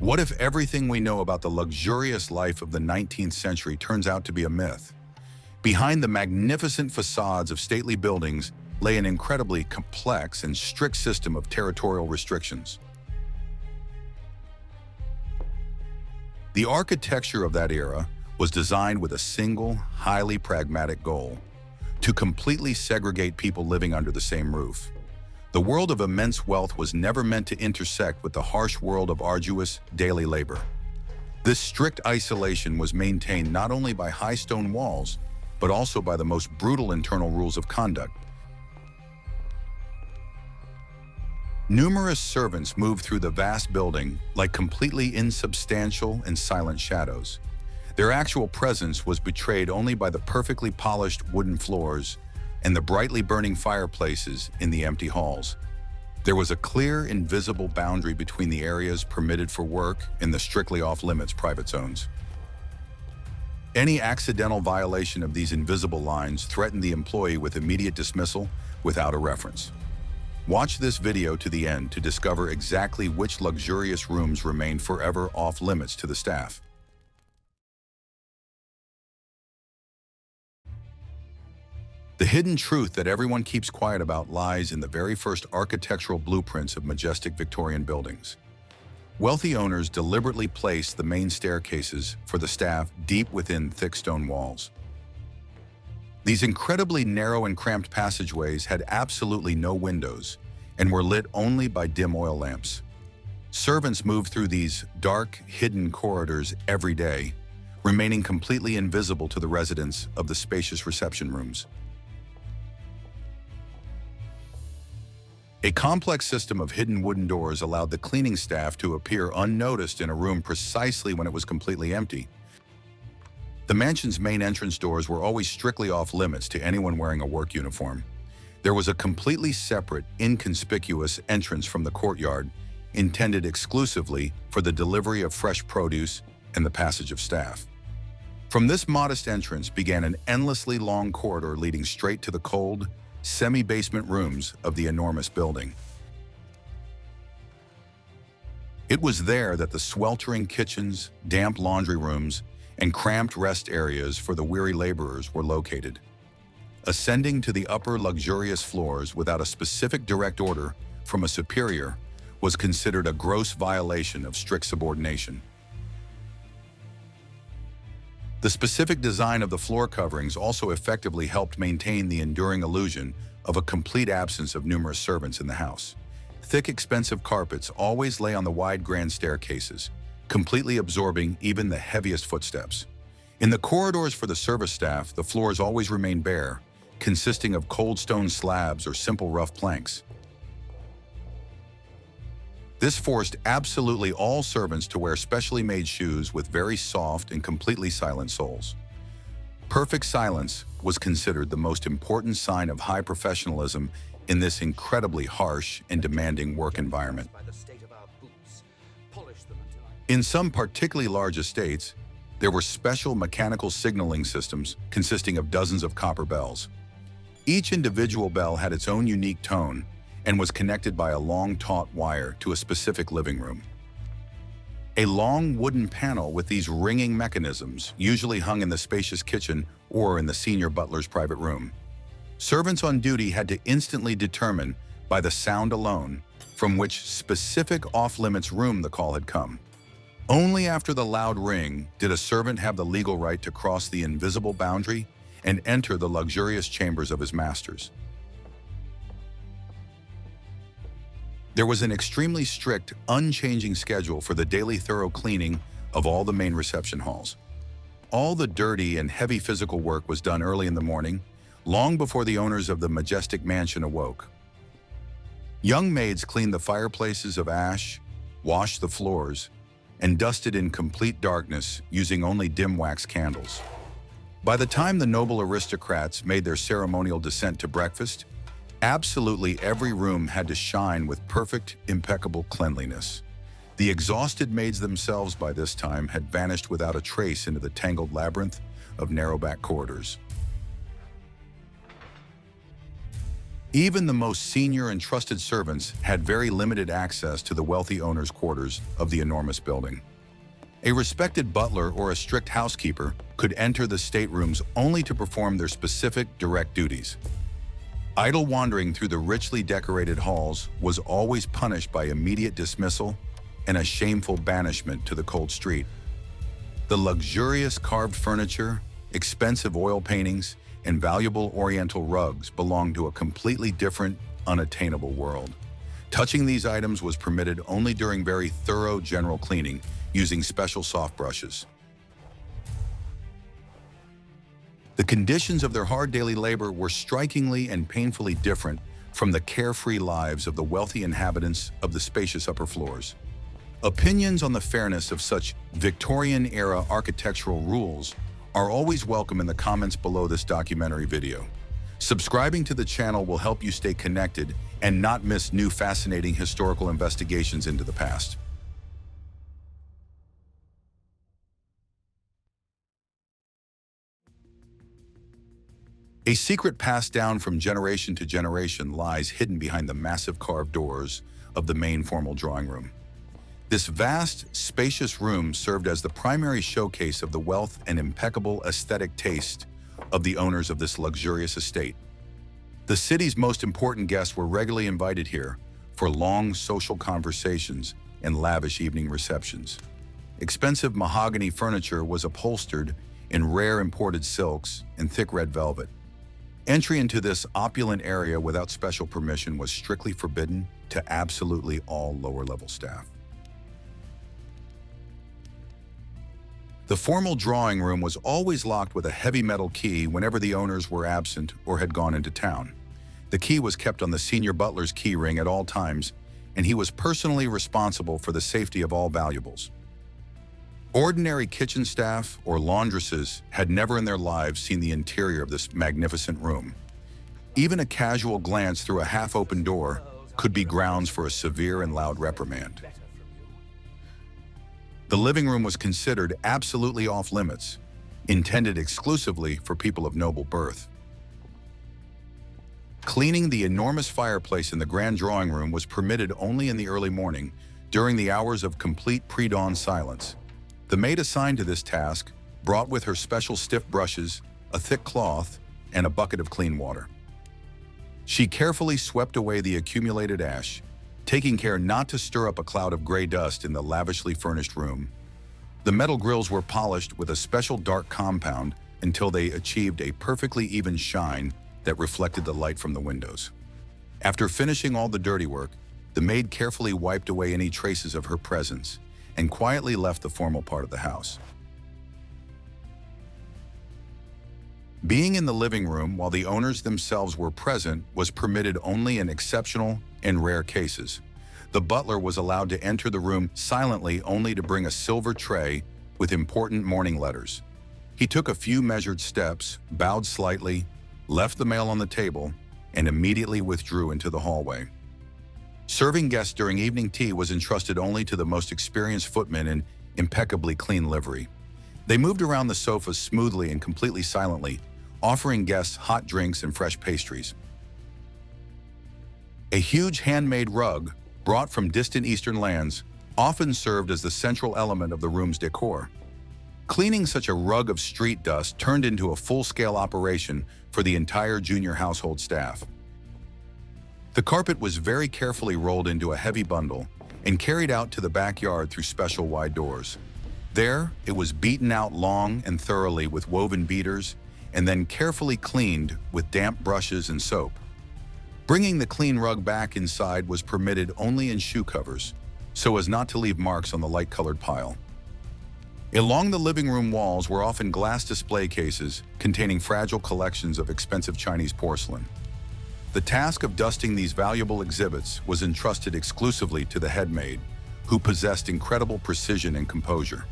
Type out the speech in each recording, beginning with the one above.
What if everything we know about the luxurious life of the 19th century turns out to be a myth? Behind the magnificent facades of stately buildings lay an incredibly complex and strict system of territorial restrictions. The architecture of that era was designed with a single, highly pragmatic goal: to completely segregate people living under the same roof. The world of immense wealth was never meant to intersect with the harsh world of arduous, daily labor. This strict isolation was maintained not only by high stone walls, but also by the most brutal internal rules of conduct. Numerous servants moved through the vast building like completely insubstantial and silent shadows. Their actual presence was betrayed only by the perfectly polished wooden floors and the brightly burning fireplaces in the empty halls. There was a clear, invisible boundary between the areas permitted for work and the strictly off-limits private zones. Any accidental violation of these invisible lines threatened the employee with immediate dismissal without a reference. Watch this video to the end to discover exactly which luxurious rooms remain forever off-limits to the staff. The hidden truth that everyone keeps quiet about lies in the very first architectural blueprints of majestic Victorian buildings. Wealthy owners deliberately placed the main staircases for the staff deep within thick stone walls. These incredibly narrow and cramped passageways had absolutely no windows and were lit only by dim oil lamps. Servants moved through these dark, hidden corridors every day, remaining completely invisible to the residents of the spacious reception rooms. A complex system of hidden wooden doors allowed the cleaning staff to appear unnoticed in a room precisely when it was completely empty. The mansion's main entrance doors were always strictly off-limits to anyone wearing a work uniform. There was a completely separate, inconspicuous entrance from the courtyard, intended exclusively for the delivery of fresh produce and the passage of staff. From this modest entrance began an endlessly long corridor leading straight to the cold, semi-basement rooms of the enormous building. It was there that the sweltering kitchens, damp laundry rooms, and cramped rest areas for the weary laborers were located. Ascending to the upper luxurious floors without a specific direct order from a superior was considered a gross violation of strict subordination. The specific design of the floor coverings also effectively helped maintain the enduring illusion of a complete absence of numerous servants in the house. Thick, expensive carpets always lay on the wide grand staircases, completely absorbing even the heaviest footsteps. In the corridors for the service staff, the floors always remained bare, consisting of cold stone slabs or simple rough planks. This forced absolutely all servants to wear specially made shoes with very soft and completely silent soles. Perfect silence was considered the most important sign of high professionalism in this incredibly harsh and demanding work environment. In some particularly large estates, there were special mechanical signaling systems consisting of dozens of copper bells. Each individual bell had its own unique tone and was connected by a long taut wire to a specific living room. A long wooden panel with these ringing mechanisms usually hung in the spacious kitchen or in the senior butler's private room. Servants on duty had to instantly determine, by the sound alone, from which specific off-limits room the call had come. Only after the loud ring did a servant have the legal right to cross the invisible boundary and enter the luxurious chambers of his masters. There was an extremely strict, unchanging schedule for the daily thorough cleaning of all the main reception halls. All the dirty and heavy physical work was done early in the morning, long before the owners of the majestic mansion awoke. Young maids cleaned the fireplaces of ash, washed the floors, and dusted in complete darkness using only dim wax candles. By the time the noble aristocrats made their ceremonial descent to breakfast, absolutely every room had to shine with perfect, impeccable cleanliness. The exhausted maids themselves by this time had vanished without a trace into the tangled labyrinth of narrow back corridors. Even the most senior and trusted servants had very limited access to the wealthy owner's quarters of the enormous building. A respected butler or a strict housekeeper could enter the staterooms only to perform their specific direct duties. Idle wandering through the richly decorated halls was always punished by immediate dismissal and a shameful banishment to the cold street. The luxurious carved furniture, expensive oil paintings, and valuable oriental rugs belonged to a completely different, unattainable world. Touching these items was permitted only during very thorough general cleaning, using special soft brushes. The conditions of their hard daily labor were strikingly and painfully different from the carefree lives of the wealthy inhabitants of the spacious upper floors. Opinions on the fairness of such Victorian-era architectural rules are always welcome in the comments below this documentary video. Subscribing to the channel will help you stay connected and not miss new fascinating historical investigations into the past. A secret passed down from generation to generation lies hidden behind the massive carved doors of the main formal drawing room. This vast, spacious room served as the primary showcase of the wealth and impeccable aesthetic taste of the owners of this luxurious estate. The city's most important guests were regularly invited here for long social conversations and lavish evening receptions. Expensive mahogany furniture was upholstered in rare imported silks and thick red velvet. Entry into this opulent area without special permission was strictly forbidden to absolutely all lower-level staff. The formal drawing room was always locked with a heavy metal key whenever the owners were absent or had gone into town. The key was kept on the senior butler's key ring at all times, and he was personally responsible for the safety of all valuables. Ordinary kitchen staff or laundresses had never in their lives seen the interior of this magnificent room. Even a casual glance through a half-open door could be grounds for a severe and loud reprimand. The living room was considered absolutely off-limits, intended exclusively for people of noble birth. Cleaning the enormous fireplace in the grand drawing room was permitted only in the early morning, during the hours of complete pre-dawn silence. The maid assigned to this task brought with her special stiff brushes, a thick cloth, and a bucket of clean water. She carefully swept away the accumulated ash, taking care not to stir up a cloud of gray dust in the lavishly furnished room. The metal grills were polished with a special dark compound until they achieved a perfectly even shine that reflected the light from the windows. After finishing all the dirty work, the maid carefully wiped away any traces of her presence and quietly left the formal part of the house. Being in the living room while the owners themselves were present was permitted only in exceptional and rare cases. The butler was allowed to enter the room silently only to bring a silver tray with important morning letters. He took a few measured steps, bowed slightly, left the mail on the table, and immediately withdrew into the hallway. Serving guests during evening tea was entrusted only to the most experienced footmen in impeccably clean livery. They moved around the sofas smoothly and completely silently, offering guests hot drinks and fresh pastries. A huge handmade rug, brought from distant eastern lands, often served as the central element of the room's decor. Cleaning such a rug of street dust turned into a full-scale operation for the entire junior household staff. The carpet was very carefully rolled into a heavy bundle and carried out to the backyard through special wide doors. There, it was beaten out long and thoroughly with woven beaters and then carefully cleaned with damp brushes and soap. Bringing the clean rug back inside was permitted only in shoe covers, so as not to leave marks on the light-colored pile. Along the living room walls were often glass display cases containing fragile collections of expensive Chinese porcelain. The task of dusting these valuable exhibits was entrusted exclusively to the head maid, who possessed incredible precision and composure.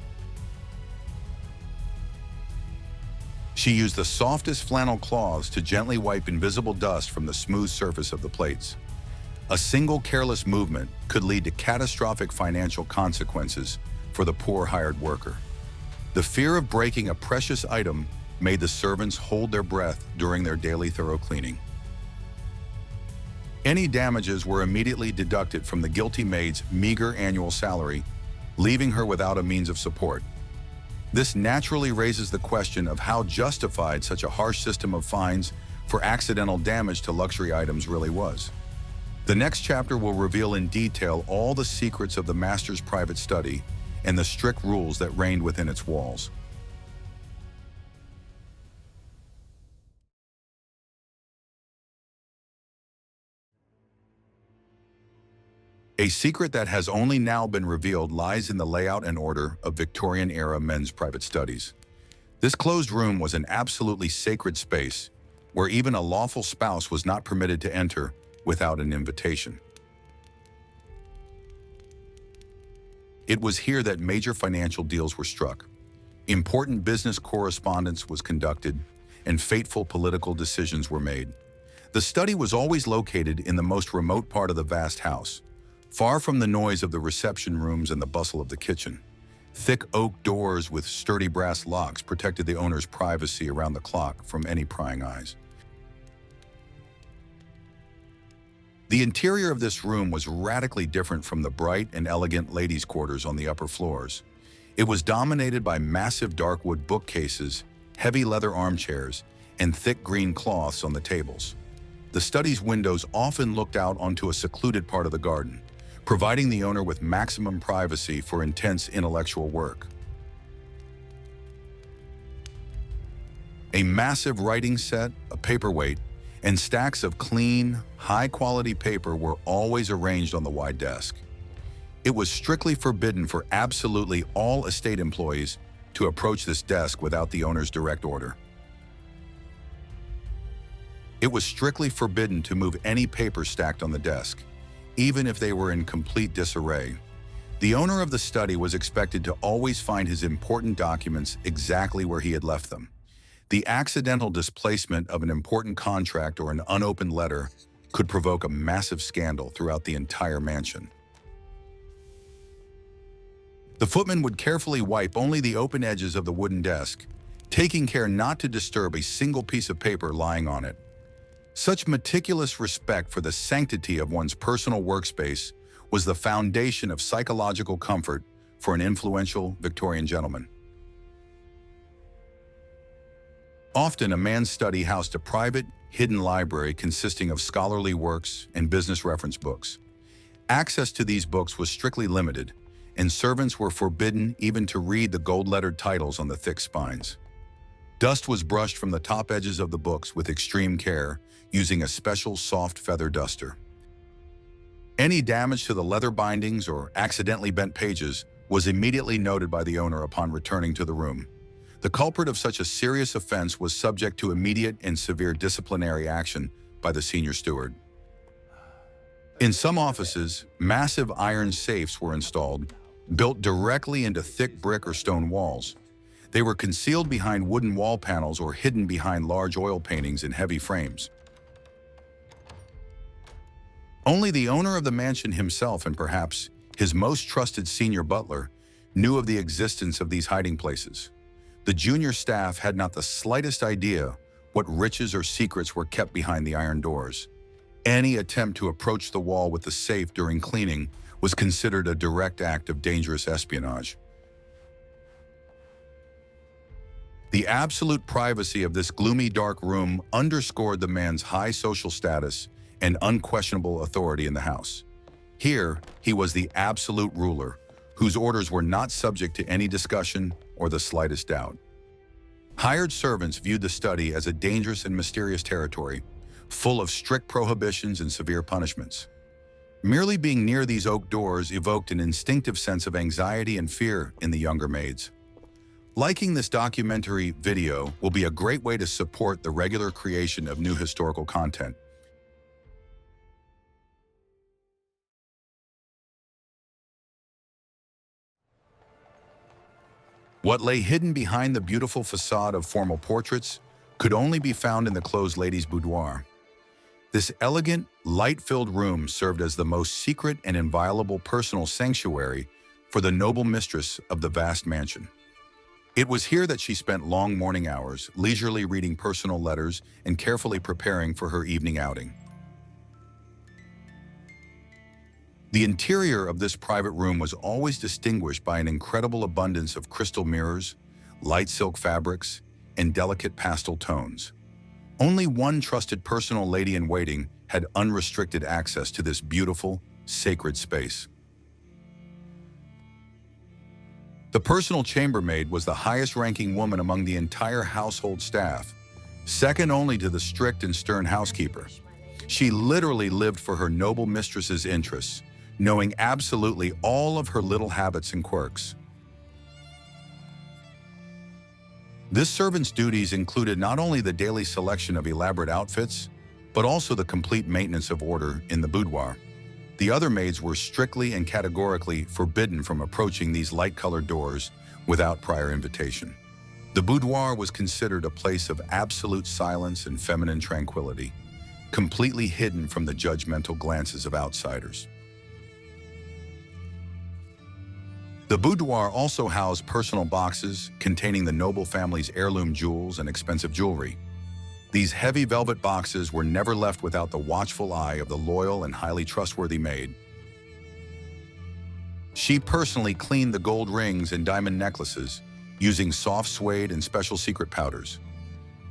She used the softest flannel cloths to gently wipe invisible dust from the smooth surface of the plates. A single careless movement could lead to catastrophic financial consequences for the poor hired worker. The fear of breaking a precious item made the servants hold their breath during their daily thorough cleaning. Any damages were immediately deducted from the guilty maid's meager annual salary, leaving her without a means of support. This naturally raises the question of how justified such a harsh system of fines for accidental damage to luxury items really was. The next chapter will reveal in detail all the secrets of the master's private study and the strict rules that reigned within its walls. A secret that has only now been revealed lies in the layout and order of Victorian-era men's private studies. This closed room was an absolutely sacred space where even a lawful spouse was not permitted to enter without an invitation. It was here that major financial deals were struck, important business correspondence was conducted, and fateful political decisions were made. The study was always located in the most remote part of the vast house, far from the noise of the reception rooms and the bustle of the kitchen. Thick oak doors with sturdy brass locks protected the owner's privacy around the clock from any prying eyes. The interior of this room was radically different from the bright and elegant ladies' quarters on the upper floors. It was dominated by massive dark wood bookcases, heavy leather armchairs, and thick green cloths on the tables. The study's windows often looked out onto a secluded part of the garden, providing the owner with maximum privacy for intense intellectual work. A massive writing set, a paperweight, and stacks of clean, high-quality paper were always arranged on the wide desk. It was strictly forbidden for absolutely all estate employees to approach this desk without the owner's direct order. It was strictly forbidden to move any paper stacked on the desk, even if they were in complete disarray. The owner of the study was expected to always find his important documents exactly where he had left them. The accidental displacement of an important contract or an unopened letter could provoke a massive scandal throughout the entire mansion. The footman would carefully wipe only the open edges of the wooden desk, taking care not to disturb a single piece of paper lying on it. Such meticulous respect for the sanctity of one's personal workspace was the foundation of psychological comfort for an influential Victorian gentleman. Often, a man's study housed a private, hidden library consisting of scholarly works and business reference books. Access to these books was strictly limited, and servants were forbidden even to read the gold-lettered titles on the thick spines. Dust was brushed from the top edges of the books with extreme care, using a special soft feather duster. Any damage to the leather bindings or accidentally bent pages was immediately noted by the owner upon returning to the room. The culprit of such a serious offense was subject to immediate and severe disciplinary action by the senior steward. In some offices, massive iron safes were installed, built directly into thick brick or stone walls. They were concealed behind wooden wall panels or hidden behind large oil paintings in heavy frames. Only the owner of the mansion himself and perhaps his most trusted senior butler knew of the existence of these hiding places. The junior staff had not the slightest idea what riches or secrets were kept behind the iron doors. Any attempt to approach the wall with the safe during cleaning was considered a direct act of dangerous espionage. The absolute privacy of this gloomy dark room underscored the man's high social status and unquestionable authority in the house. Here, he was the absolute ruler, whose orders were not subject to any discussion or the slightest doubt. Hired servants viewed the study as a dangerous and mysterious territory, full of strict prohibitions and severe punishments. Merely being near these oak doors evoked an instinctive sense of anxiety and fear in the younger maids. Liking this documentary video will be a great way to support the regular creation of new historical content. What lay hidden behind the beautiful facade of formal portraits could only be found in the closed lady's boudoir. This elegant, light-filled room served as the most secret and inviolable personal sanctuary for the noble mistress of the vast mansion. It was here that she spent long morning hours, leisurely reading personal letters and carefully preparing for her evening outing. The interior of this private room was always distinguished by an incredible abundance of crystal mirrors, light silk fabrics, and delicate pastel tones. Only one trusted personal lady-in-waiting had unrestricted access to this beautiful, sacred space. The personal chambermaid was the highest-ranking woman among the entire household staff, second only to the strict and stern housekeeper. She literally lived for her noble mistress's interests, knowing absolutely all of her little habits and quirks. This servant's duties included not only the daily selection of elaborate outfits, but also the complete maintenance of order in the boudoir. The other maids were strictly and categorically forbidden from approaching these light-colored doors without prior invitation. The boudoir was considered a place of absolute silence and feminine tranquility, completely hidden from the judgmental glances of outsiders. The boudoir also housed personal boxes containing the noble family's heirloom jewels and expensive jewelry. These heavy velvet boxes were never left without the watchful eye of the loyal and highly trustworthy maid. She personally cleaned the gold rings and diamond necklaces using soft suede and special secret powders.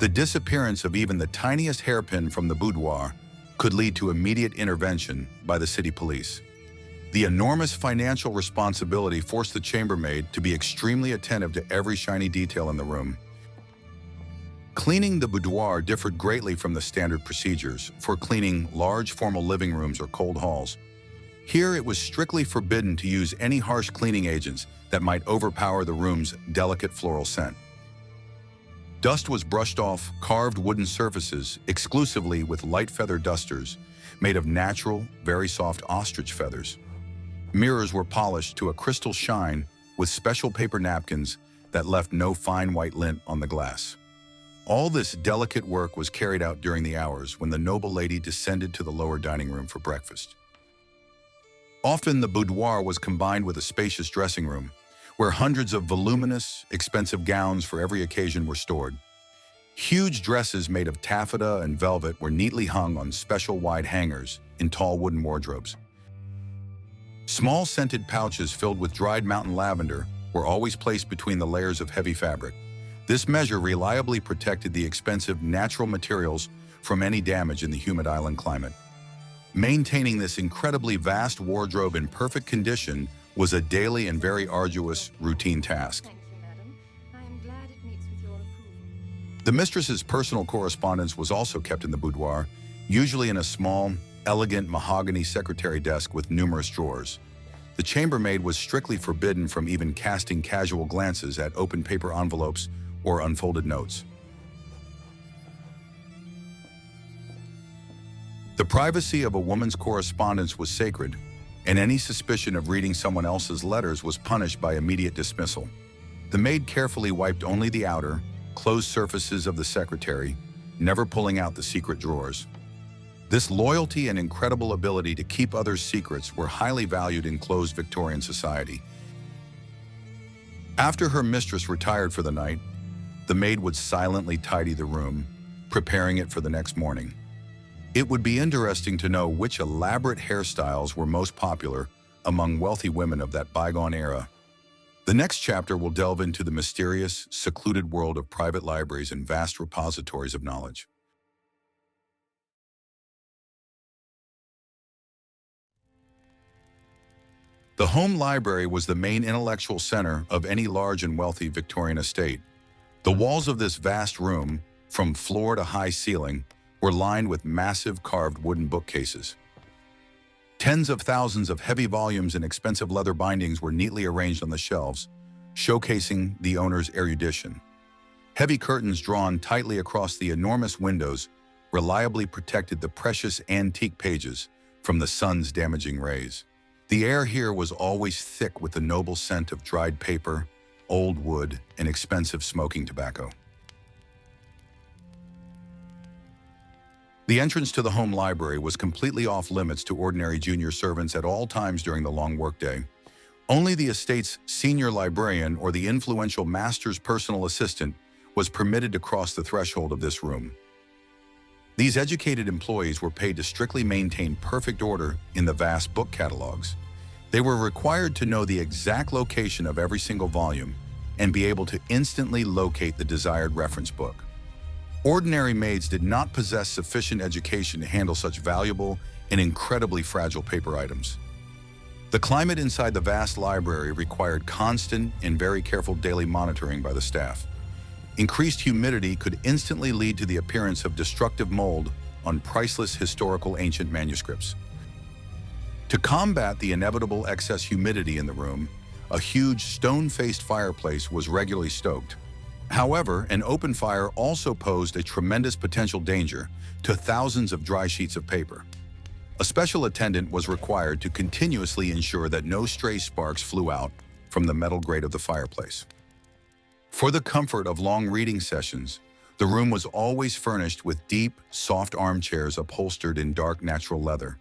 The disappearance of even the tiniest hairpin from the boudoir could lead to immediate intervention by the city police. The enormous financial responsibility forced the chambermaid to be extremely attentive to every shiny detail in the room. Cleaning the boudoir differed greatly from the standard procedures for cleaning large formal living rooms or cold halls. Here it was strictly forbidden to use any harsh cleaning agents that might overpower the room's delicate floral scent. Dust was brushed off carved wooden surfaces exclusively with light feather dusters made of natural, very soft ostrich feathers. Mirrors were polished to a crystal shine with special paper napkins that left no fine white lint on the glass. All this delicate work was carried out during the hours when the noble lady descended to the lower dining room for breakfast. Often the boudoir was combined with a spacious dressing room, where hundreds of voluminous, expensive gowns for every occasion were stored. Huge dresses made of taffeta and velvet were neatly hung on special wide hangers in tall wooden wardrobes. Small scented pouches filled with dried mountain lavender were always placed between the layers of heavy fabric. This measure reliably protected the expensive natural materials from any damage in the humid island climate. Maintaining this incredibly vast wardrobe in perfect condition was a daily and very arduous routine task. Thank you, madam. I am glad it meets with your approval. The mistress's personal correspondence was also kept in the boudoir, usually in a small, elegant mahogany secretary desk with numerous drawers. The chambermaid was strictly forbidden from even casting casual glances at open paper envelopes or unfolded notes. The privacy of a woman's correspondence was sacred, and any suspicion of reading someone else's letters was punished by immediate dismissal. The maid carefully wiped only the outer, closed surfaces of the secretary, never pulling out the secret drawers. This loyalty and incredible ability to keep others' secrets were highly valued in closed Victorian society. After her mistress retired for the night, the maid would silently tidy the room, preparing it for the next morning. It would be interesting to know which elaborate hairstyles were most popular among wealthy women of that bygone era. The next chapter will delve into the mysterious, secluded world of private libraries and vast repositories of knowledge. The home library was the main intellectual center of any large and wealthy Victorian estate. The walls of this vast room, from floor to high ceiling, were lined with massive carved wooden bookcases. Tens of thousands of heavy volumes and expensive leather bindings were neatly arranged on the shelves, showcasing the owner's erudition. Heavy curtains drawn tightly across the enormous windows reliably protected the precious antique pages from the sun's damaging rays. The air here was always thick with the noble scent of dried paper, old wood, and expensive smoking tobacco. The entrance to the home library was completely off limits to ordinary junior servants at all times during the long workday. Only the estate's senior librarian or the influential master's personal assistant was permitted to cross the threshold of this room. These educated employees were paid to strictly maintain perfect order in the vast book catalogs. They were required to know the exact location of every single volume and be able to instantly locate the desired reference book. Ordinary maids did not possess sufficient education to handle such valuable and incredibly fragile paper items. The climate inside the vast library required constant and very careful daily monitoring by the staff. Increased humidity could instantly lead to the appearance of destructive mold on priceless historical ancient manuscripts. To combat the inevitable excess humidity in the room, a huge stone-faced fireplace was regularly stoked. However, an open fire also posed a tremendous potential danger to thousands of dry sheets of paper. A special attendant was required to continuously ensure that no stray sparks flew out from the metal grate of the fireplace. For the comfort of long reading sessions, the room was always furnished with deep, soft armchairs upholstered in dark natural leather.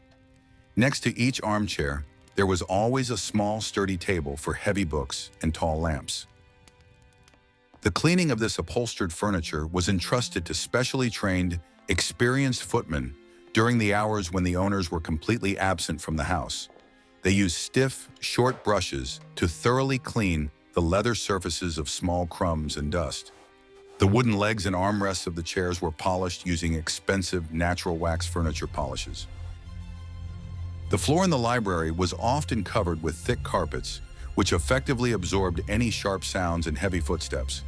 Next to each armchair, there was always a small, sturdy table for heavy books and tall lamps. The cleaning of this upholstered furniture was entrusted to specially trained, experienced footmen during the hours when the owners were completely absent from the house. They used stiff, short brushes to thoroughly clean the leather surfaces of small crumbs and dust. The wooden legs and armrests of the chairs were polished using expensive natural wax furniture polishes. The floor in the library was often covered with thick carpets, which effectively absorbed any sharp sounds and heavy footsteps.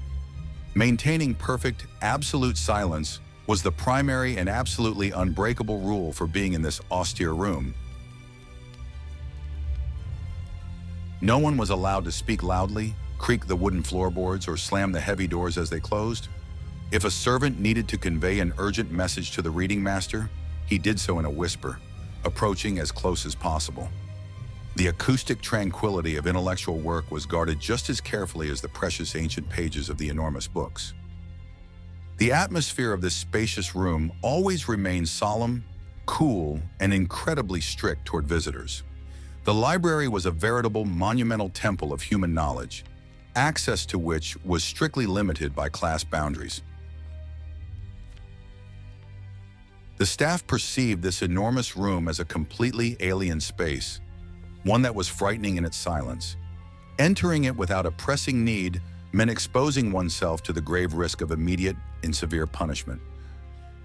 Maintaining perfect, absolute silence was the primary and absolutely unbreakable rule for being in this austere room. No one was allowed to speak loudly, creak the wooden floorboards, or slam the heavy doors as they closed. If a servant needed to convey an urgent message to the reading master, he did so in a whisper, approaching as close as possible. The acoustic tranquility of intellectual work was guarded just as carefully as the precious ancient pages of the enormous books. The atmosphere of this spacious room always remained solemn, cool, and incredibly strict toward visitors. The library was a veritable monumental temple of human knowledge, access to which was strictly limited by class boundaries. The staff perceived this enormous room as a completely alien space, one that was frightening in its silence. Entering it without a pressing need meant exposing oneself to the grave risk of immediate and severe punishment.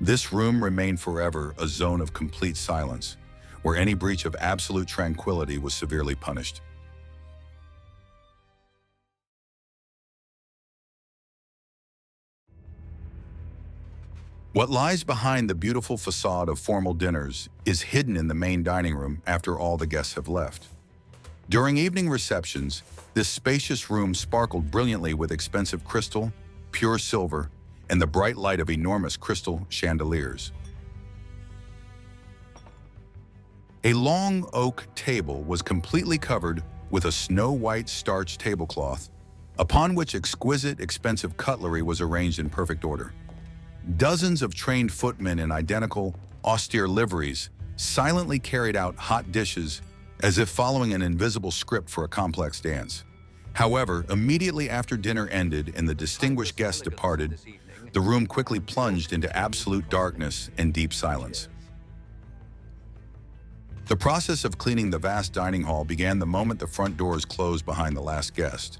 This room remained forever a zone of complete silence, where any breach of absolute tranquility was severely punished. What lies behind the beautiful facade of formal dinners is hidden in the main dining room after all the guests have left. During evening receptions, this spacious room sparkled brilliantly with expensive crystal, pure silver, and the bright light of enormous crystal chandeliers. A long oak table was completely covered with a snow-white starch tablecloth, upon which exquisite, expensive cutlery was arranged in perfect order. Dozens of trained footmen in identical, austere liveries silently carried out hot dishes as if following an invisible script for a complex dance. However, immediately after dinner ended and the distinguished guests departed, the room quickly plunged into absolute darkness and deep silence. The process of cleaning the vast dining hall began the moment the front doors closed behind the last guest.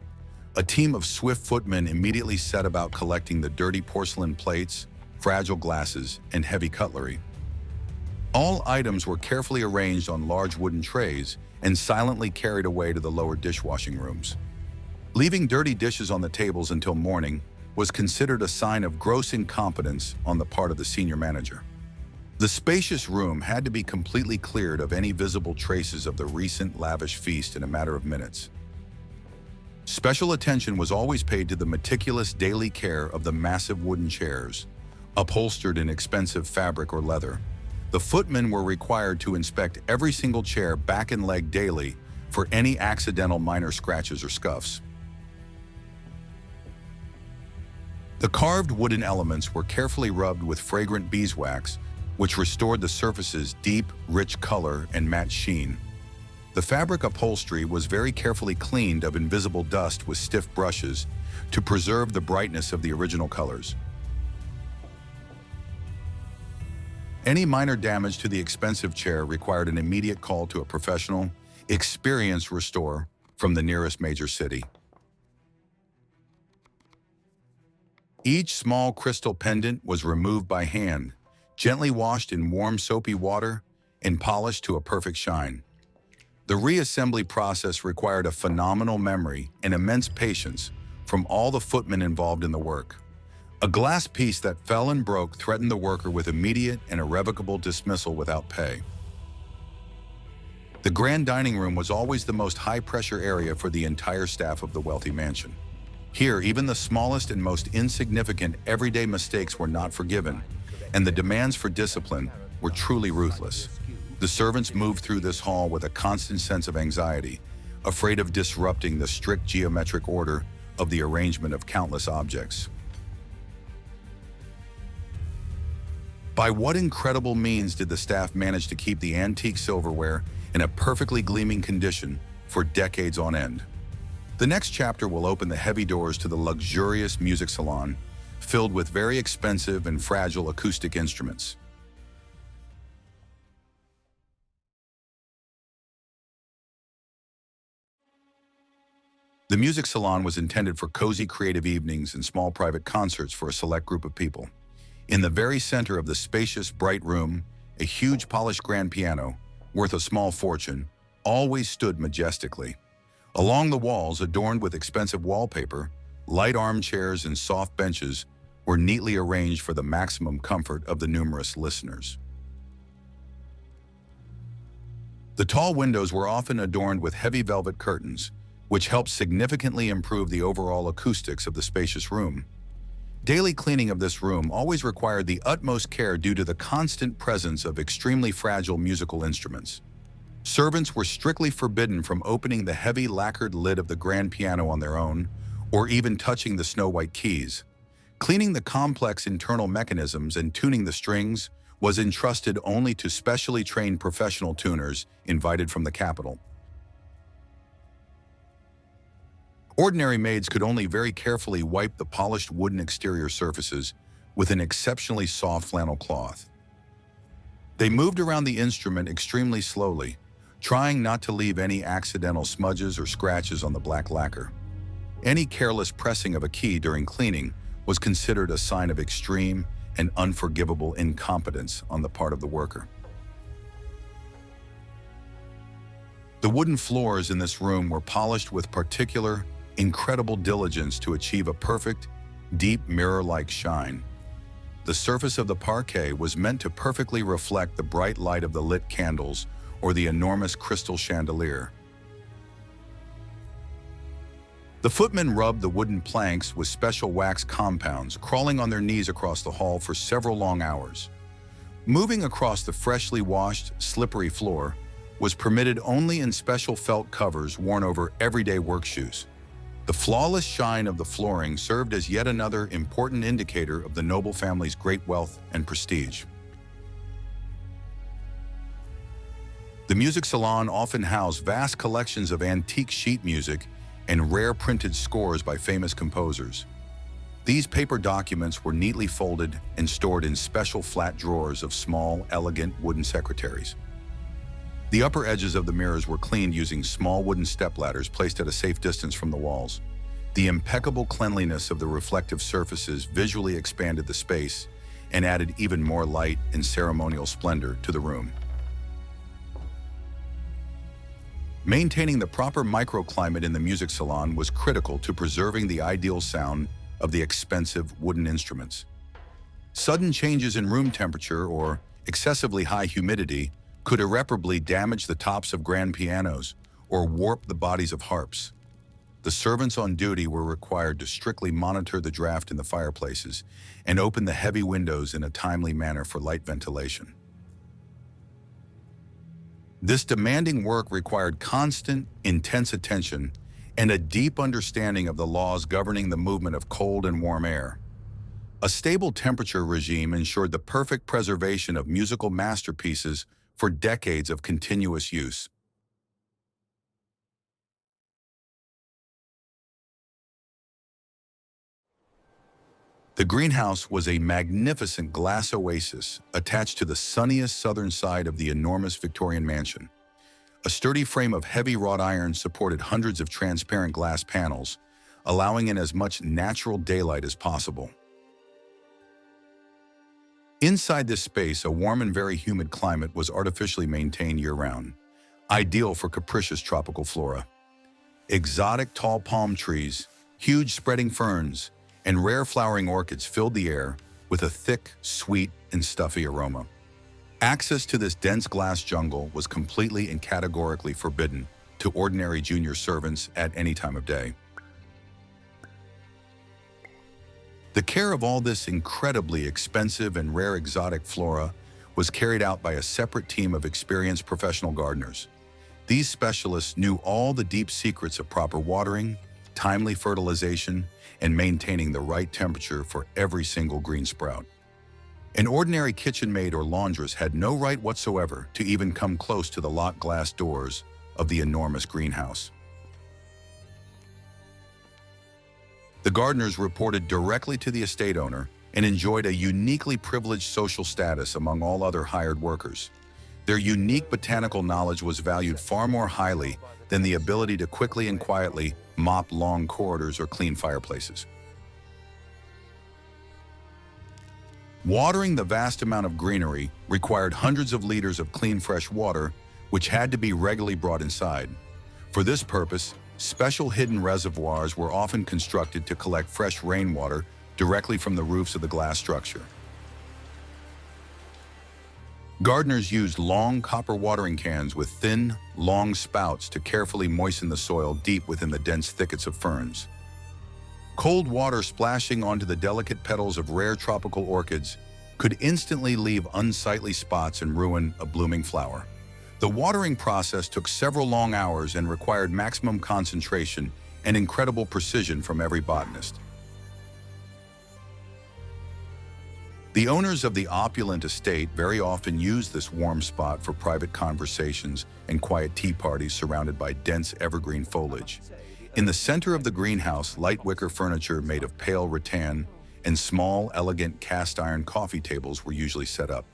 A team of swift footmen immediately set about collecting the dirty porcelain plates, fragile glasses, and heavy cutlery. All items were carefully arranged on large wooden trays and silently carried away to the lower dishwashing rooms. Leaving dirty dishes on the tables until morning was considered a sign of gross incompetence on the part of the senior manager. The spacious room had to be completely cleared of any visible traces of the recent lavish feast in a matter of minutes. Special attention was always paid to the meticulous daily care of the massive wooden chairs, upholstered in expensive fabric or leather. The footmen were required to inspect every single chair back and leg daily for any accidental minor scratches or scuffs. The carved wooden elements were carefully rubbed with fragrant beeswax, which restored the surface's deep, rich color and matte sheen. The fabric upholstery was very carefully cleaned of invisible dust with stiff brushes to preserve the brightness of the original colors. Any minor damage to the expensive chair required an immediate call to a professional, Experience Restore from the nearest major city. Each small crystal pendant was removed by hand, gently washed in warm soapy water, and polished to a perfect shine. The reassembly process required a phenomenal memory and immense patience from all the footmen involved in the work. A glass piece that fell and broke threatened the worker with immediate and irrevocable dismissal without pay. The grand dining room was always the most high-pressure area for the entire staff of the wealthy mansion. Here, even the smallest and most insignificant everyday mistakes were not forgiven, and the demands for discipline were truly ruthless. The servants moved through this hall with a constant sense of anxiety, afraid of disrupting the strict geometric order of the arrangement of countless objects. By what incredible means did the staff manage to keep the antique silverware in a perfectly gleaming condition for decades on end? The next chapter will open the heavy doors to the luxurious music salon, filled with very expensive and fragile acoustic instruments. The music salon was intended for cozy creative evenings and small private concerts for a select group of people. In the very center of the spacious, bright room, a huge polished grand piano, worth a small fortune, always stood majestically. Along the walls, adorned with expensive wallpaper, light armchairs and soft benches were neatly arranged for the maximum comfort of the numerous listeners. The tall windows were often adorned with heavy velvet curtains, which helped significantly improve the overall acoustics of the spacious room. Daily cleaning of this room always required the utmost care due to the constant presence of extremely fragile musical instruments. Servants were strictly forbidden from opening the heavy lacquered lid of the grand piano on their own, or even touching the snow-white keys. Cleaning the complex internal mechanisms and tuning the strings was entrusted only to specially trained professional tuners invited from the capital. Ordinary maids could only very carefully wipe the polished wooden exterior surfaces with an exceptionally soft flannel cloth. They moved around the instrument extremely slowly, trying not to leave any accidental smudges or scratches on the black lacquer. Any careless pressing of a key during cleaning was considered a sign of extreme and unforgivable incompetence on the part of the worker. The wooden floors in this room were polished with particular, incredible diligence to achieve a perfect, deep mirror-like shine. The surface of the parquet was meant to perfectly reflect the bright light of the lit candles or the enormous crystal chandelier. The footmen rubbed the wooden planks with special wax compounds, crawling on their knees across the hall for several long hours. Moving across the freshly washed, slippery floor was permitted only in special felt covers worn over everyday work shoes. The flawless shine of the flooring served as yet another important indicator of the noble family's great wealth and prestige. The music salon often housed vast collections of antique sheet music and rare printed scores by famous composers. These paper documents were neatly folded and stored in special flat drawers of small, elegant wooden secretaries. The upper edges of the mirrors were cleaned using small wooden stepladders placed at a safe distance from the walls. The impeccable cleanliness of the reflective surfaces visually expanded the space and added even more light and ceremonial splendor to the room. Maintaining the proper microclimate in the music salon was critical to preserving the ideal sound of the expensive wooden instruments. Sudden changes in room temperature or excessively high humidity could irreparably damage the tops of grand pianos or warp the bodies of harps. The servants on duty were required to strictly monitor the draft in the fireplaces and open the heavy windows in a timely manner for light ventilation. This demanding work required constant, intense attention and a deep understanding of the laws governing the movement of cold and warm air. A stable temperature regime ensured the perfect preservation of musical masterpieces for decades of continuous use. The greenhouse was a magnificent glass oasis attached to the sunniest southern side of the enormous Victorian mansion. A sturdy frame of heavy wrought iron supported hundreds of transparent glass panels, allowing in as much natural daylight as possible. Inside this space, a warm and very humid climate was artificially maintained year-round, ideal for capricious tropical flora. Exotic tall palm trees, huge spreading ferns, and rare flowering orchids filled the air with a thick, sweet, and stuffy aroma. Access to this dense glass jungle was completely and categorically forbidden to ordinary junior servants at any time of day. The care of all this incredibly expensive and rare exotic flora was carried out by a separate team of experienced professional gardeners. These specialists knew all the deep secrets of proper watering, timely fertilization, and maintaining the right temperature for every single green sprout. An ordinary kitchen maid or laundress had no right whatsoever to even come close to the locked glass doors of the enormous greenhouse. The gardeners reported directly to the estate owner and enjoyed a uniquely privileged social status among all other hired workers. Their unique botanical knowledge was valued far more highly than the ability to quickly and quietly mop long corridors or clean fireplaces. Watering the vast amount of greenery required hundreds of liters of clean, fresh water, which had to be regularly brought inside. For this purpose, special hidden reservoirs were often constructed to collect fresh rainwater directly from the roofs of the glass structure. Gardeners used long copper watering cans with thin, long spouts to carefully moisten the soil deep within the dense thickets of ferns. Cold water splashing onto the delicate petals of rare tropical orchids could instantly leave unsightly spots and ruin a blooming flower. The watering process took several long hours and required maximum concentration and incredible precision from every botanist. The owners of the opulent estate very often used this warm spot for private conversations and quiet tea parties surrounded by dense evergreen foliage. In the center of the greenhouse, light wicker furniture made of pale rattan and small, elegant cast-iron coffee tables were usually set up.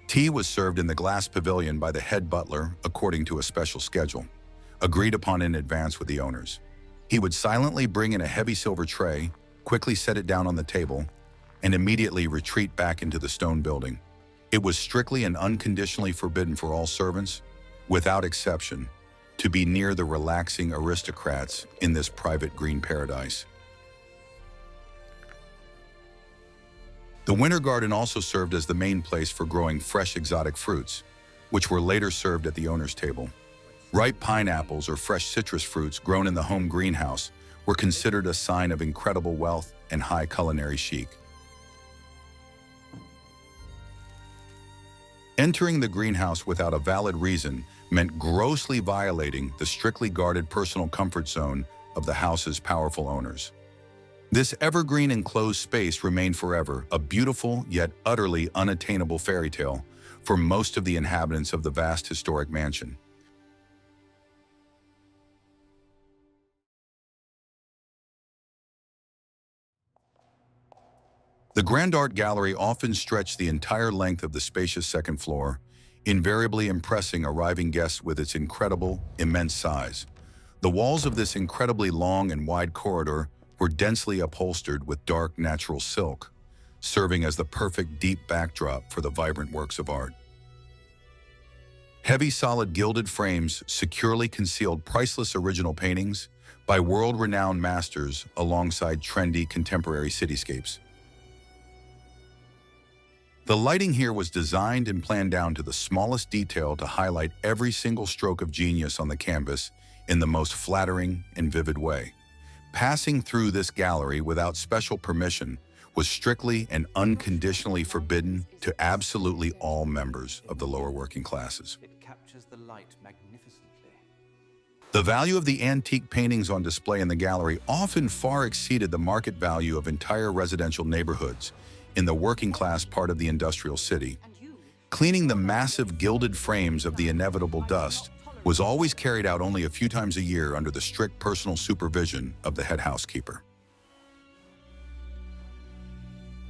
Tea was served in the glass pavilion by the head butler according to a special schedule, agreed upon in advance with the owners. He would silently bring in a heavy silver tray, quickly set it down on the table, and immediately retreat back into the stone building. It was strictly and unconditionally forbidden for all servants, without exception, to be near the relaxing aristocrats in this private green paradise. The winter garden also served as the main place for growing fresh exotic fruits, which were later served at the owner's table. Ripe pineapples or fresh citrus fruits grown in the home greenhouse were considered a sign of incredible wealth and high culinary chic. Entering the greenhouse without a valid reason meant grossly violating the strictly guarded personal comfort zone of the house's powerful owners. This evergreen enclosed space remained forever a beautiful yet utterly unattainable fairy tale for most of the inhabitants of the vast historic mansion. The Grand Art Gallery often stretched the entire length of the spacious second floor, invariably impressing arriving guests with its incredible, immense size. The walls of this incredibly long and wide corridor were densely upholstered with dark natural silk, serving as the perfect deep backdrop for the vibrant works of art. Heavy solid gilded frames securely concealed priceless original paintings by world-renowned masters alongside trendy contemporary cityscapes. The lighting here was designed and planned down to the smallest detail to highlight every single stroke of genius on the canvas in the most flattering and vivid way. Passing through this gallery without special permission was strictly and unconditionally forbidden to absolutely all members of the lower working classes. It captures the light magnificently. The value of the antique paintings on display in the gallery often far exceeded the market value of entire residential neighborhoods in the working class part of the industrial city. Cleaning the massive gilded frames of the inevitable dust was always carried out only a few times a year under the strict personal supervision of the head housekeeper.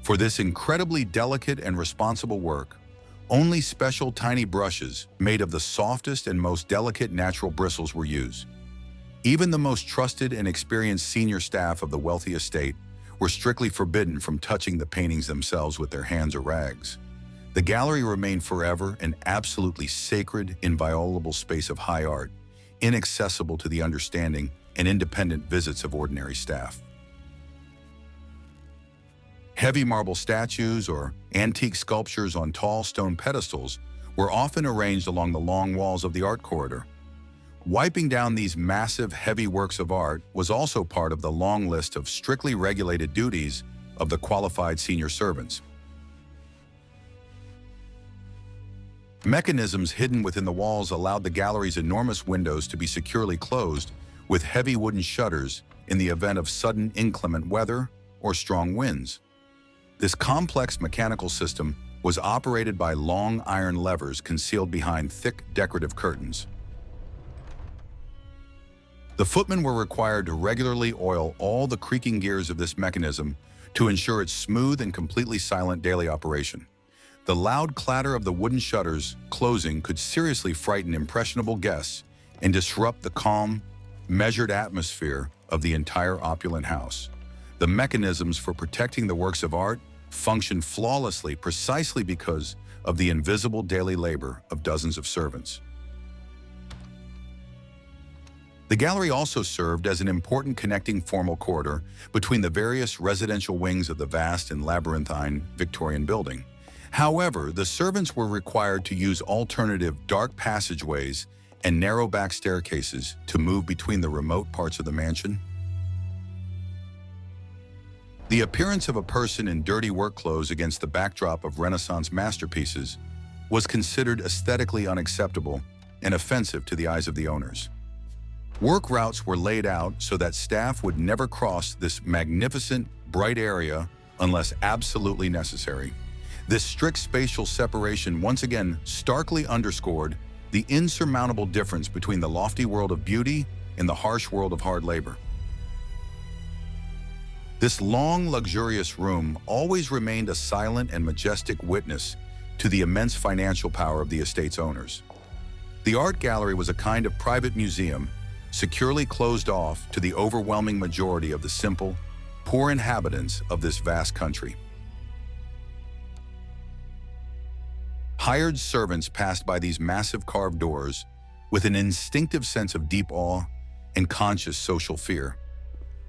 For this incredibly delicate and responsible work, Only special tiny brushes made of the softest and most delicate natural bristles were used. Even the most trusted and experienced senior staff of the wealthy estate were strictly forbidden from touching the paintings themselves with their hands or rags. The gallery remained forever an absolutely sacred, inviolable space of high art, inaccessible to the understanding and independent visits of ordinary staff. Heavy marble statues or antique sculptures on tall stone pedestals were often arranged along the long walls of the art corridor. Wiping down these massive, heavy works of art was also part of the long list of strictly regulated duties of the qualified senior servants. Mechanisms hidden within the walls allowed the gallery's enormous windows to be securely closed with heavy wooden shutters in the event of sudden inclement weather or strong winds. This complex mechanical system was operated by long iron levers concealed behind thick decorative curtains. The footmen were required to regularly oil all the creaking gears of this mechanism to ensure its smooth and completely silent daily operation. The loud clatter of the wooden shutters closing could seriously frighten impressionable guests and disrupt the calm, measured atmosphere of the entire opulent house. The mechanisms for protecting the works of art functioned flawlessly precisely because of the invisible daily labor of dozens of servants. The gallery also served as an important connecting formal corridor between the various residential wings of the vast and labyrinthine Victorian building. However, the servants were required to use alternative dark passageways and narrow back staircases to move between the remote parts of the mansion. The appearance of a person in dirty work clothes against the backdrop of Renaissance masterpieces was considered aesthetically unacceptable and offensive to the eyes of the owners. Work routes were laid out so that staff would never cross this magnificent, bright area unless absolutely necessary. This strict spatial separation once again starkly underscored the insurmountable difference between the lofty world of beauty and the harsh world of hard labor. This long, luxurious room always remained a silent and majestic witness to the immense financial power of the estate's owners. The art gallery was a kind of private museum, securely closed off to the overwhelming majority of the simple, poor inhabitants of this vast country. Hired servants passed by these massive carved doors with an instinctive sense of deep awe and conscious social fear.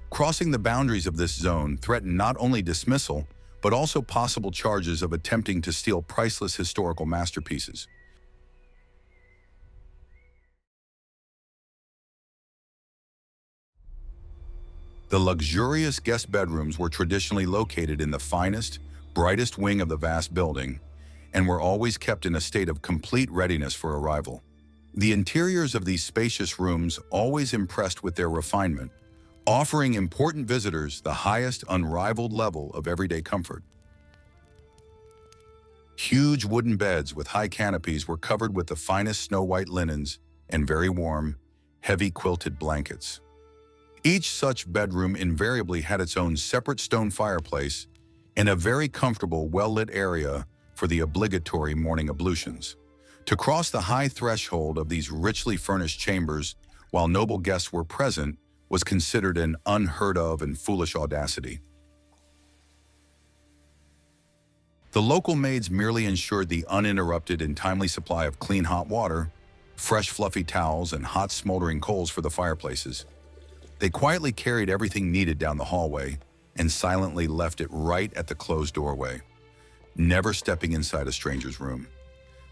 Crossing the boundaries of this zone threatened not only dismissal, but also possible charges of attempting to steal priceless historical masterpieces. The luxurious guest bedrooms were traditionally located in the finest, brightest wing of the vast building, and were always kept in a state of complete readiness for arrival. The interiors of these spacious rooms always impressed with their refinement, offering important visitors the highest unrivaled level of everyday comfort. Huge wooden beds with high canopies were covered with the finest snow-white linens and very warm, heavy quilted blankets. Each such bedroom invariably had its own separate stone fireplace and a very comfortable, well-lit area for the obligatory morning ablutions. To cross the high threshold of these richly furnished chambers while noble guests were present was considered an unheard of and foolish audacity. The local maids merely ensured the uninterrupted and timely supply of clean hot water, fresh fluffy towels, and hot smoldering coals for the fireplaces. They quietly carried everything needed down the hallway and silently left it right at the closed doorway, never stepping inside a stranger's room.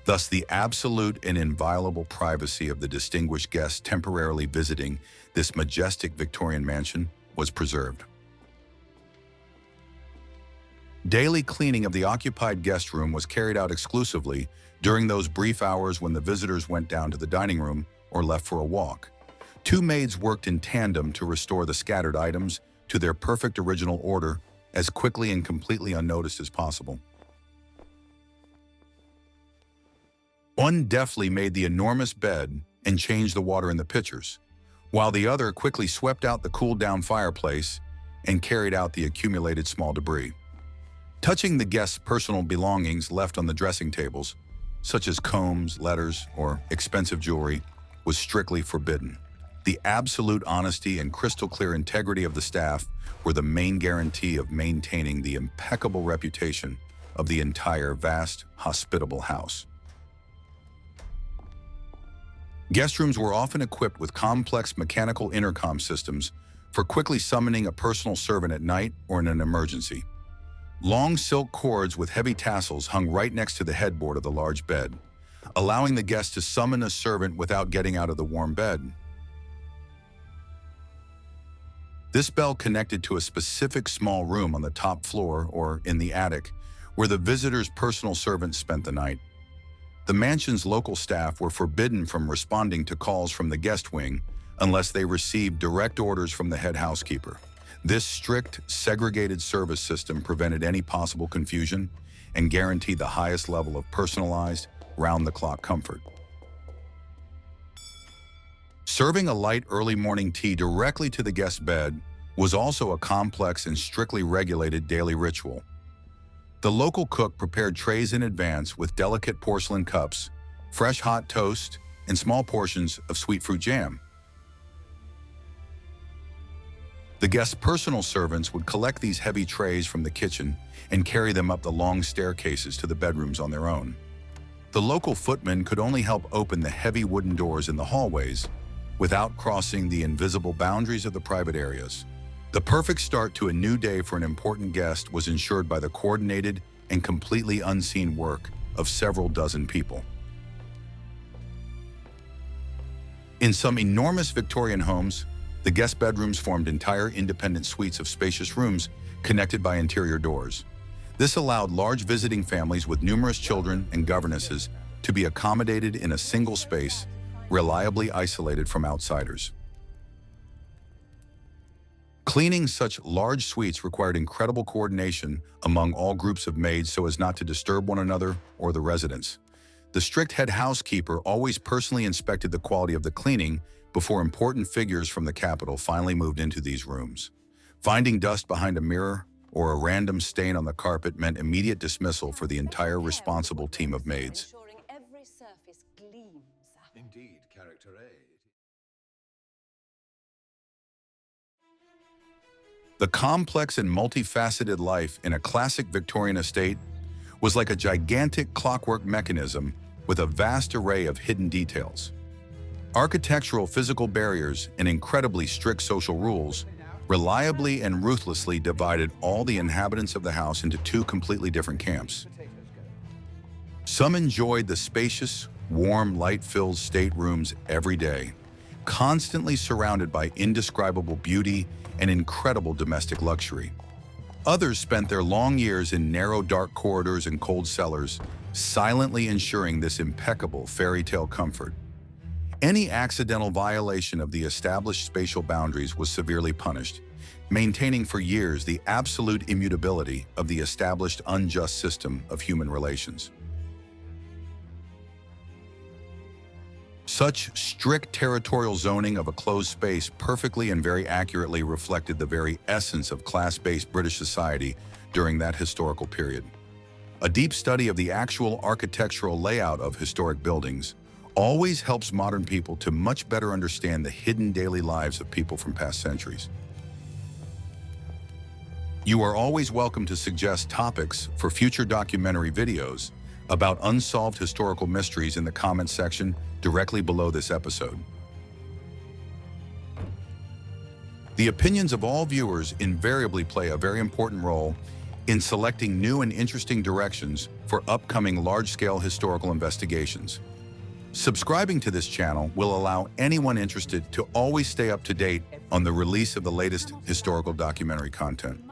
Thus, the absolute and inviolable privacy of the distinguished guests temporarily visiting this majestic Victorian mansion was preserved. Daily cleaning of the occupied guest room was carried out exclusively during those brief hours when the visitors went down to the dining room or left for a walk. Two maids worked in tandem to restore the scattered items to their perfect original order as quickly and completely unnoticed as possible. One deftly made the enormous bed and changed the water in the pitchers, while the other quickly swept out the cooled-down fireplace and carried out the accumulated small debris. Touching the guests' personal belongings left on the dressing tables, such as combs, letters, or expensive jewelry, was strictly forbidden. The absolute honesty and crystal clear integrity of the staff were the main guarantee of maintaining the impeccable reputation of the entire vast, hospitable house. Guest rooms were often equipped with complex mechanical intercom systems for quickly summoning a personal servant at night or in an emergency. Long silk cords with heavy tassels hung right next to the headboard of the large bed, allowing the guest to summon a servant without getting out of the warm bed. This bell connected to a specific small room on the top floor or in the attic, where the visitor's personal servant spent the night. The mansion's local staff were forbidden from responding to calls from the guest wing unless they received direct orders from the head housekeeper. This strict, segregated service system prevented any possible confusion and guaranteed the highest level of personalized, round-the-clock comfort. Serving a light early morning tea directly to the guest's bed was also a complex and strictly regulated daily ritual. The local cook prepared trays in advance with delicate porcelain cups, fresh hot toast, and small portions of sweet fruit jam. The guest's personal servants would collect these heavy trays from the kitchen and carry them up the long staircases to the bedrooms on their own. The local footmen could only help open the heavy wooden doors in the hallways without crossing the invisible boundaries of the private areas. The perfect start to a new day for an important guest was ensured by the coordinated and completely unseen work of several dozen people. In some enormous Victorian homes, the guest bedrooms formed entire independent suites of spacious rooms connected by interior doors. This allowed large visiting families with numerous children and governesses to be accommodated in a single space, reliably isolated from outsiders. Cleaning such large suites required incredible coordination among all groups of maids so as not to disturb one another or the residents. The strict head housekeeper always personally inspected the quality of the cleaning before important figures from the capital finally moved into these rooms. Finding dust behind a mirror or a random stain on the carpet meant immediate dismissal for the entire responsible team of maids. Ensuring every surface gleams. Indeed, character A. The complex and multifaceted life in a classic Victorian estate was like a gigantic clockwork mechanism with a vast array of hidden details. Architectural physical barriers and incredibly strict social rules reliably and ruthlessly divided all the inhabitants of the house into two completely different camps. Some enjoyed the spacious, warm, light-filled staterooms every day, constantly surrounded by indescribable beauty and incredible domestic luxury. Others spent their long years in narrow, dark corridors and cold cellars, silently ensuring this impeccable fairy tale comfort. Any accidental violation of the established spatial boundaries was severely punished, maintaining for years the absolute immutability of the established unjust system of human relations. Such strict territorial zoning of a closed space perfectly and very accurately reflected the very essence of class-based British society during that historical period. A deep study of the actual architectural layout of historic buildings always helps modern people to much better understand the hidden daily lives of people from past centuries. You are always welcome to suggest topics for future documentary videos about unsolved historical mysteries in the comments section directly below this episode. The opinions of all viewers invariably play a very important role in selecting new and interesting directions for upcoming large-scale historical investigations. Subscribing to this channel will allow anyone interested to always stay up to date on the release of the latest historical documentary content.